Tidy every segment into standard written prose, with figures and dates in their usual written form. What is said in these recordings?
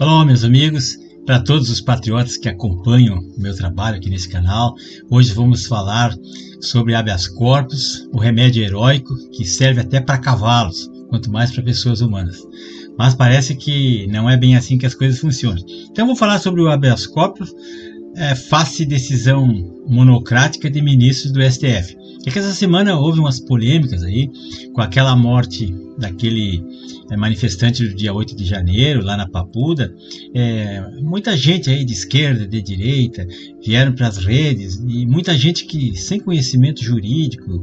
Olá, meus amigos, para todos os patriotas que acompanham o meu trabalho aqui nesse canal. Hoje vamos falar sobre habeas corpus, o remédio heróico que serve até para cavalos, quanto mais para pessoas humanas. Mas parece que não é bem assim que as coisas funcionam. Então vou falar sobre o habeas corpus, face decisão monocrática de ministros do STF. É que essa semana houve umas polêmicas aí com aquela morte daquele manifestante do dia 8 de janeiro lá na Papuda. Muita gente aí de esquerda, de direita vieram para as redes e muita gente que sem conhecimento jurídico,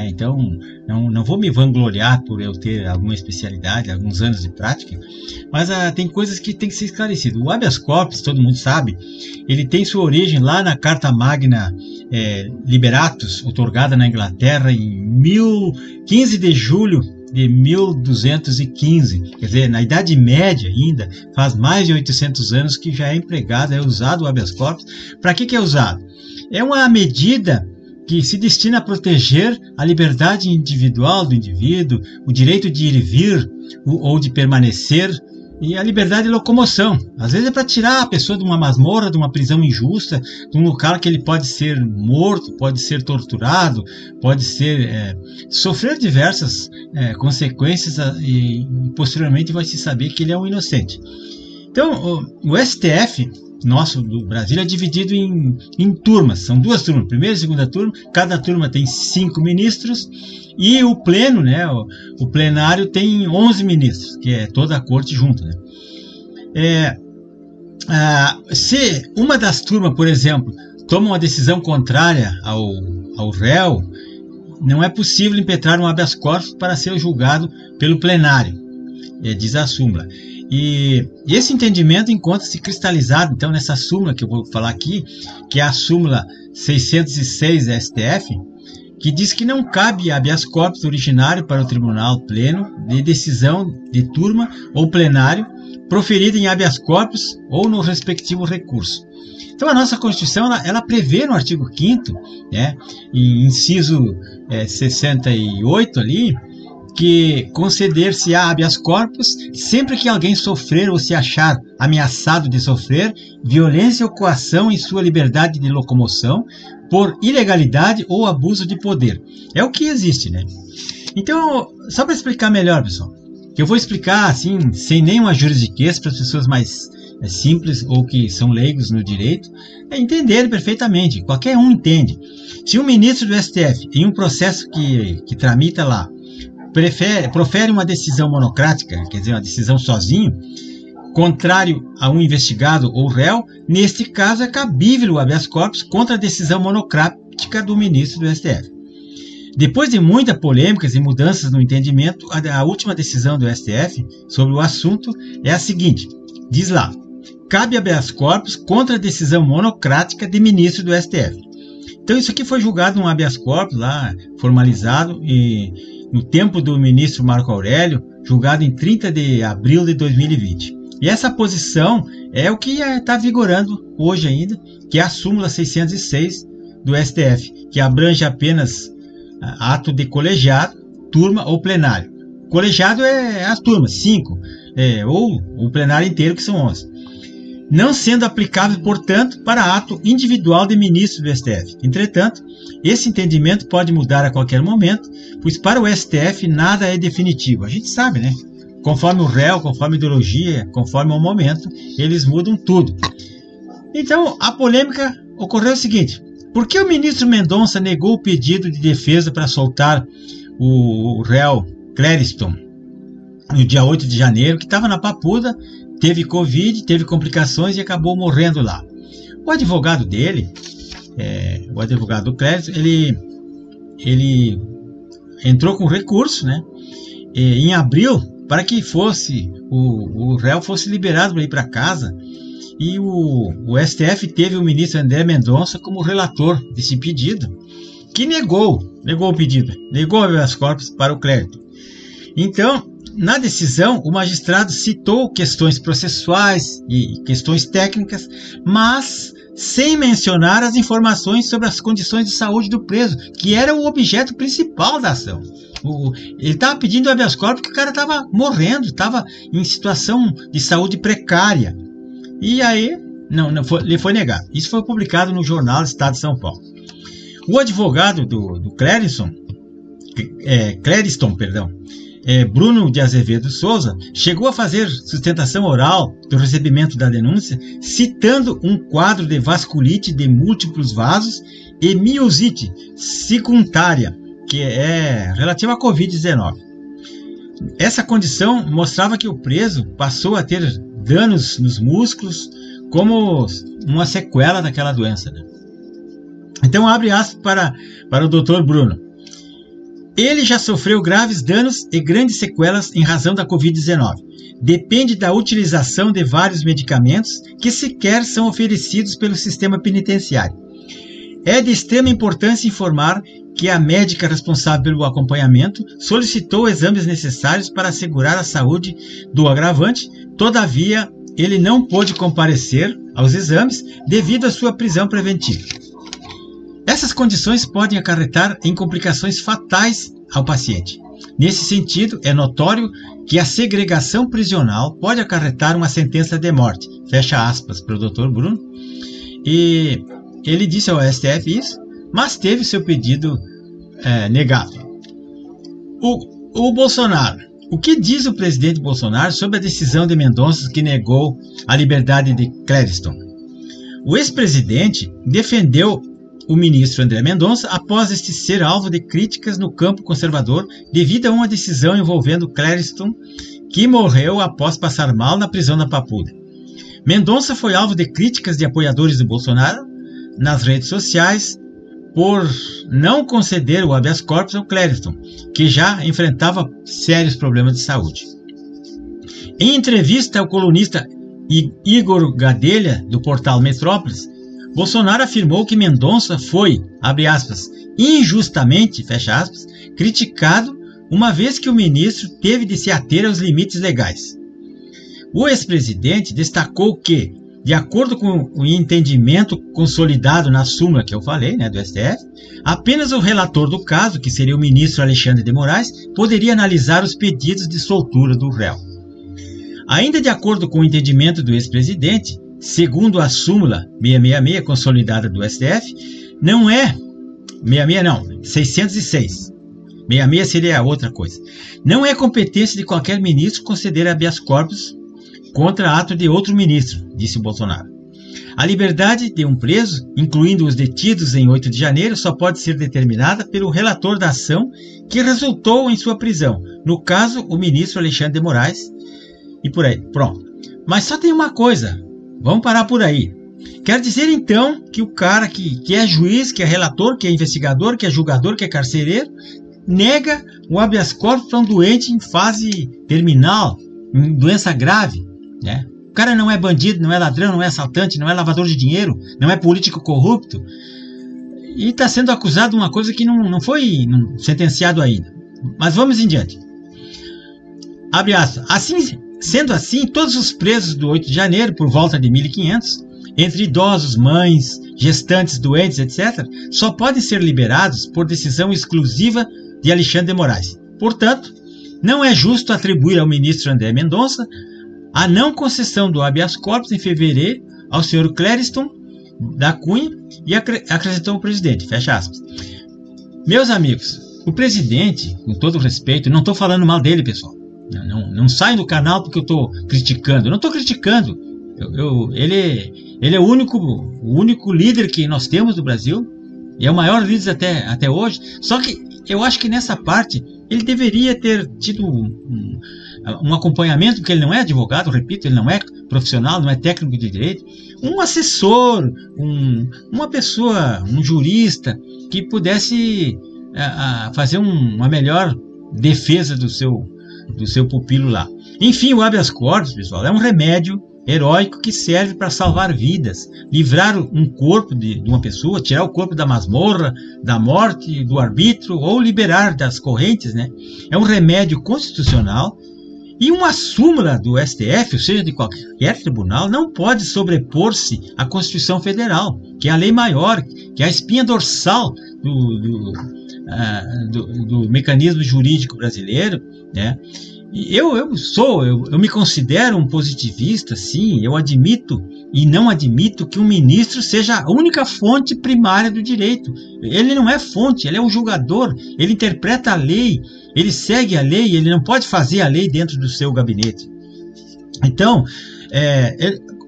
então não vou me vangloriar por eu ter alguma especialidade, alguns anos de prática, mas tem coisas que tem que ser esclarecido. O habeas corpus, todo mundo sabe, ele tem sua origem lá na Carta Magna Liberatus, outorgada na Inglaterra em 15 de julho de 1215, quer dizer, na Idade Média ainda, faz mais de 800 anos que já é empregado, é usado o habeas corpus. Para que é usado? É uma medida que se destina a proteger a liberdade individual do indivíduo, o direito de ir e vir ou de permanecer, e a liberdade de locomoção. Às vezes é para tirar a pessoa de uma masmorra, de uma prisão injusta, de um local que ele pode ser morto, pode ser torturado, pode ser sofrer diversas consequências e posteriormente vai se saber que ele é um inocente. Então o STF nosso do Brasil é dividido em turmas, são duas turmas, primeira e segunda turma, cada turma tem 5 ministros e o pleno, o plenário tem 11 ministros, que é toda a corte junta, se uma das turmas, por exemplo, toma uma decisão contrária ao réu, não é possível impetrar um habeas corpus para ser julgado pelo plenário, diz a súmula. E esse entendimento encontra-se cristalizado, então, nessa súmula que eu vou falar aqui, que é a súmula 606 da STF, que diz que não cabe habeas corpus originário para o tribunal pleno de decisão de turma ou plenário proferida em habeas corpus ou no respectivo recurso. Então a nossa Constituição ela prevê no artigo 5º, em inciso 68 ali, que conceder-se-á habeas corpus sempre que alguém sofrer ou se achar ameaçado de sofrer violência ou coação em sua liberdade de locomoção por ilegalidade ou abuso de poder. É o que existe, Então, só para explicar melhor, pessoal, que eu vou explicar assim, sem nenhuma juridiquês, para as pessoas mais simples ou que são leigos no direito, entenderem perfeitamente, qualquer um entende. Se um ministro do STF, em um processo que tramita lá, profere uma decisão monocrática, quer dizer, uma decisão sozinho, contrário a um investigado ou réu, neste caso é cabível o habeas corpus contra a decisão monocrática do ministro do STF. Depois de muitas polêmicas e mudanças no entendimento, a última decisão do STF sobre o assunto é a seguinte, diz lá, cabe habeas corpus contra a decisão monocrática de ministro do STF. Então isso aqui foi julgado num habeas corpus lá, formalizado, e no tempo do ministro Marco Aurélio, julgado em 30 de abril de 2020. E essa posição é o que está vigorando hoje ainda, que é a súmula 606 do STF, que abrange apenas ato de colegiado, turma ou plenário. Colegiado é as turmas, 5, ou o plenário inteiro, que são 11. Não sendo aplicável, portanto, para ato individual de ministro do STF. Entretanto, esse entendimento pode mudar a qualquer momento, pois para o STF nada é definitivo. A gente sabe, Conforme o réu, conforme a ideologia, conforme o momento, eles mudam tudo. Então, a polêmica ocorreu o seguinte, por que o ministro Mendonça negou o pedido de defesa para soltar o réu Clériston no dia 8 de janeiro, que estava na Papuda, teve Covid, teve complicações e acabou morrendo lá? O advogado dele, o advogado do Clériston, ele entrou com recurso, em abril, para que o réu fosse liberado para ir para casa, e o STF teve o ministro André Mendonça como relator desse pedido, que negou o pedido, negou o habeas corpus para o Clériston. Então, na decisão, o magistrado citou questões processuais e questões técnicas, mas sem mencionar as informações sobre as condições de saúde do preso, que era o objeto principal da ação. Ele estava pedindo habeas corpus porque o cara estava morrendo, estava em situação de saúde precária. E aí lhe foi negado. Isso foi publicado no jornal Estado de São Paulo. O advogado do Clériston, Bruno de Azevedo Souza, chegou a fazer sustentação oral do recebimento da denúncia, citando um quadro de vasculite de múltiplos vasos e miosite secundária, que é relativa à Covid-19. Essa condição mostrava que o preso passou a ter danos nos músculos como uma sequela daquela doença, né? Então, abre aspas para o Dr. Bruno. Ele já sofreu graves danos e grandes sequelas em razão da Covid-19. Depende da utilização de vários medicamentos que sequer são oferecidos pelo sistema penitenciário. É de extrema importância informar que a médica responsável pelo acompanhamento solicitou exames necessários para assegurar a saúde do agravante, todavia, ele não pôde comparecer aos exames devido à sua prisão preventiva. Essas condições podem acarretar em complicações fatais ao paciente. Nesse sentido, é notório que a segregação prisional pode acarretar uma sentença de morte. Fecha aspas para o Dr. Bruno. E ele disse ao STF isso, mas teve seu pedido negado. O Bolsonaro. O que diz o presidente Bolsonaro sobre a decisão de Mendonça que negou a liberdade de Clériston? O ex-presidente defendeu o ministro André Mendonça após este ser alvo de críticas no campo conservador devido a uma decisão envolvendo Clériston, que morreu após passar mal na prisão da Papuda. Mendonça foi alvo de críticas de apoiadores do Bolsonaro nas redes sociais por não conceder o habeas corpus ao Clériston, que já enfrentava sérios problemas de saúde. Em entrevista ao colunista Igor Gadelha, do portal Metrópolis, Bolsonaro afirmou que Mendonça foi, abre aspas, injustamente, fecha aspas, criticado, uma vez que o ministro teve de se ater aos limites legais. O ex-presidente destacou que, de acordo com o entendimento consolidado na súmula que eu falei, do STF, apenas o relator do caso, que seria o ministro Alexandre de Moraes, poderia analisar os pedidos de soltura do réu. Ainda de acordo com o entendimento do ex-presidente, segundo a súmula 666 consolidada do STF, não é 66 não, 606. 66 seria outra coisa. Não é competência de qualquer ministro conceder habeas corpus contra ato de outro ministro, disse Bolsonaro. A liberdade de um preso, incluindo os detidos em 8 de janeiro, só pode ser determinada pelo relator da ação que resultou em sua prisão, no caso, o ministro Alexandre de Moraes, e por aí. Pronto. Mas só tem uma coisa, vamos parar por aí. Quer dizer, então, que o cara que é juiz, que é relator, que é investigador, que é julgador, que é carcereiro, nega o habeas corpus para um doente em fase terminal, em doença grave, né? O cara não é bandido, não é ladrão, não é assaltante, não é lavador de dinheiro, não é político corrupto, e está sendo acusado de uma coisa que não foi sentenciado ainda. Mas vamos em diante. Abre aspas. Sendo assim, todos os presos do 8 de janeiro, por volta de 1.500, entre idosos, mães, gestantes, doentes, etc., só podem ser liberados por decisão exclusiva de Alexandre de Moraes. Portanto, não é justo atribuir ao ministro André Mendonça a não concessão do habeas corpus em fevereiro ao senhor Clériston da Cunha, e acrescentou o presidente, fecha aspas. Meus amigos, o presidente, com todo respeito, não estou falando mal dele, pessoal. Não saiam do canal porque eu estou criticando. Eu não estou criticando. Ele é o único líder que nós temos no Brasil, e é o maior líder até hoje. Só que eu acho que nessa parte ele deveria ter tido um acompanhamento, porque ele não é advogado, repito, ele não é profissional, não é técnico de direito, um assessor, uma pessoa, um jurista que pudesse fazer uma melhor defesa do seu pupilo lá. Enfim, o habeas corpus, pessoal, é um remédio heróico que serve para salvar vidas, livrar um corpo de uma pessoa, tirar o corpo da masmorra, da morte, do arbítrio, ou liberar das correntes, né? É um remédio constitucional, e uma súmula do STF, ou seja, de qualquer tribunal, não pode sobrepor-se à Constituição Federal, que é a lei maior, que é a espinha dorsal do mecanismo jurídico brasileiro, né? Eu me considero um positivista, sim, eu admito e não admito que um ministro seja a única fonte primária do direito. Ele não é fonte, ele é um julgador, ele interpreta a lei, ele segue a lei, ele não pode fazer a lei dentro do seu gabinete. Então,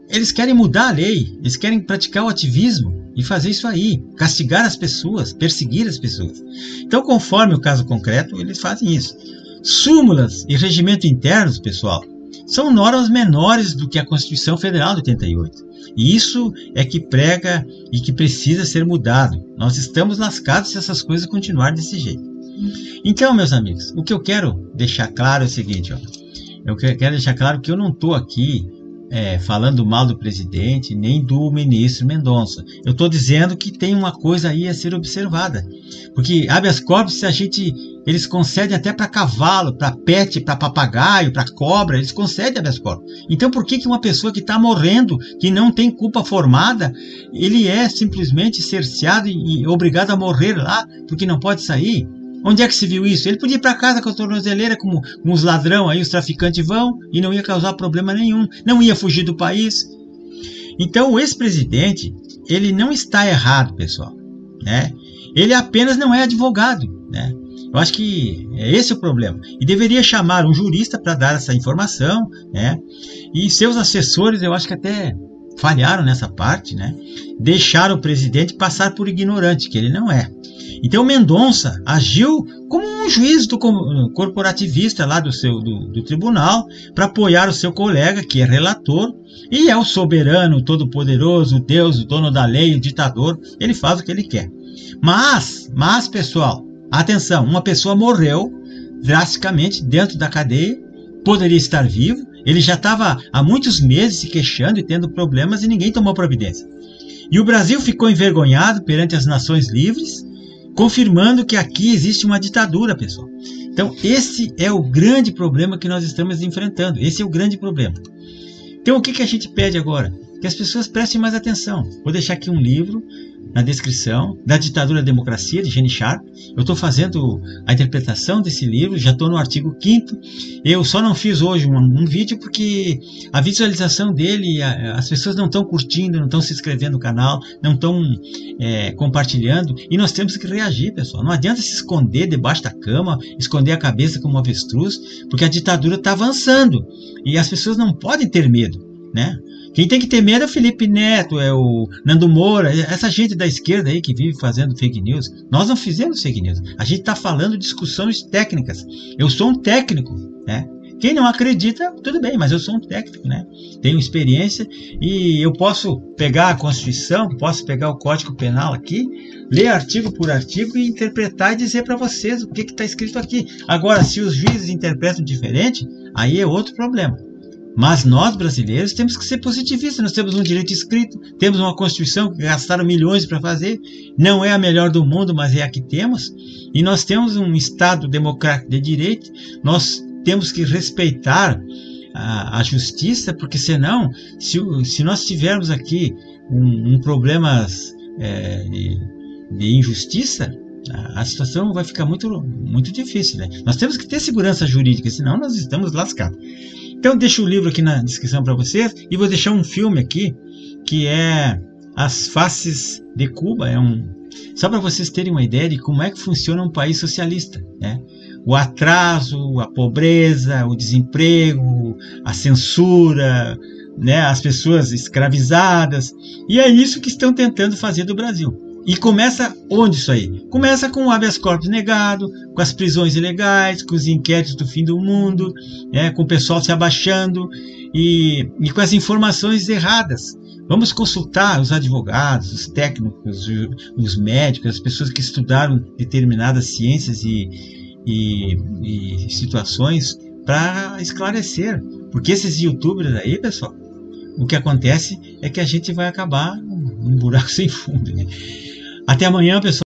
eles querem mudar a lei, eles querem praticar o ativismo e fazer isso aí, castigar as pessoas, perseguir as pessoas. Então, conforme o caso concreto, eles fazem isso. Súmulas e regimento internos, pessoal, são normas menores do que a Constituição Federal de 88. E isso é que prega e que precisa ser mudado. Nós estamos lascados se essas coisas continuarem desse jeito. Então, meus amigos, o que eu quero deixar claro é o seguinte, ó. Eu quero deixar claro que eu não estou aqui falando mal do presidente, nem do ministro Mendonça. Eu estou dizendo que tem uma coisa aí a ser observada. Porque habeas corpus, eles concedem até para cavalo, para pet, para papagaio, para cobra, eles concedem habeas corpus. Então por que uma pessoa que está morrendo, que não tem culpa formada, ele é simplesmente cerceado e obrigado a morrer lá, porque não pode sair? Onde é que se viu isso? Ele podia ir para casa com a tornozeleira, como os ladrão aí, os traficantes vão, e não ia causar problema nenhum, não ia fugir do país. Então o ex-presidente, ele não está errado, pessoal, né? Ele apenas não é advogado, né? Eu acho que esse é o problema. E deveria chamar um jurista para dar essa informação, né? E seus assessores, eu acho que até falharam nessa parte, né? Deixaram o presidente passar por ignorante, que ele não é. Então Mendonça agiu como um juiz corporativista lá do tribunal para apoiar o seu colega, que é relator, e é o soberano, o todo-poderoso, o Deus, o dono da lei, o ditador. Ele faz o que ele quer. Mas pessoal, atenção, uma pessoa morreu drasticamente dentro da cadeia, poderia estar vivo, ele já estava há muitos meses se queixando e tendo problemas e ninguém tomou providência. E o Brasil ficou envergonhado perante as nações livres, confirmando que aqui existe uma ditadura, pessoal. Então, esse é o grande problema que nós estamos enfrentando. Esse é o grande problema. Então, o que a gente pede agora? Que as pessoas prestem mais atenção. Vou deixar aqui um livro na descrição, da Ditadura à Democracia, de Gene Sharp. Eu estou fazendo a interpretação desse livro, já estou no artigo 5º. Eu só não fiz hoje um vídeo porque a visualização dele, as pessoas não estão curtindo, não estão se inscrevendo no canal, não estão compartilhando, e nós temos que reagir, pessoal. Não adianta se esconder debaixo da cama, esconder a cabeça como um avestruz, porque a ditadura está avançando, e as pessoas não podem ter medo, né? Quem tem que ter medo é o Felipe Neto, é o Nando Moura, essa gente da esquerda aí que vive fazendo fake news. Nós não fizemos fake news, a gente está falando de discussões técnicas. Eu sou um técnico, né? Quem não acredita, tudo bem, mas eu sou um técnico, né? Tenho experiência e eu posso pegar a Constituição, posso pegar o Código Penal aqui, ler artigo por artigo e interpretar e dizer para vocês o que está escrito aqui. Agora, se os juízes interpretam diferente, aí é outro problema. Mas nós, brasileiros, temos que ser positivistas. Nós temos um direito escrito, temos uma Constituição que gastaram milhões para fazer. Não é a melhor do mundo, mas é a que temos. E nós temos um Estado democrático de direito. Nós temos que respeitar a justiça, porque senão, se nós tivermos aqui um problema de injustiça, a situação vai ficar muito, muito difícil, né? Nós temos que ter segurança jurídica, senão nós estamos lascados. Então deixo o livro aqui na descrição para vocês e vou deixar um filme aqui que é As Faces de Cuba. Só para vocês terem uma ideia de como é que funciona um país socialista, né? O atraso, a pobreza, o desemprego, a censura, né? As pessoas escravizadas. E é isso que estão tentando fazer do Brasil. E começa onde isso aí? Começa com o habeas corpus negado, com as prisões ilegais, com os inquéritos do fim do mundo, com o pessoal se abaixando e com as informações erradas. Vamos consultar os advogados, os técnicos, os médicos, as pessoas que estudaram determinadas ciências e situações para esclarecer. Porque esses youtubers aí, pessoal, o que acontece é que a gente vai acabar num buraco sem fundo, né? Até amanhã, pessoal.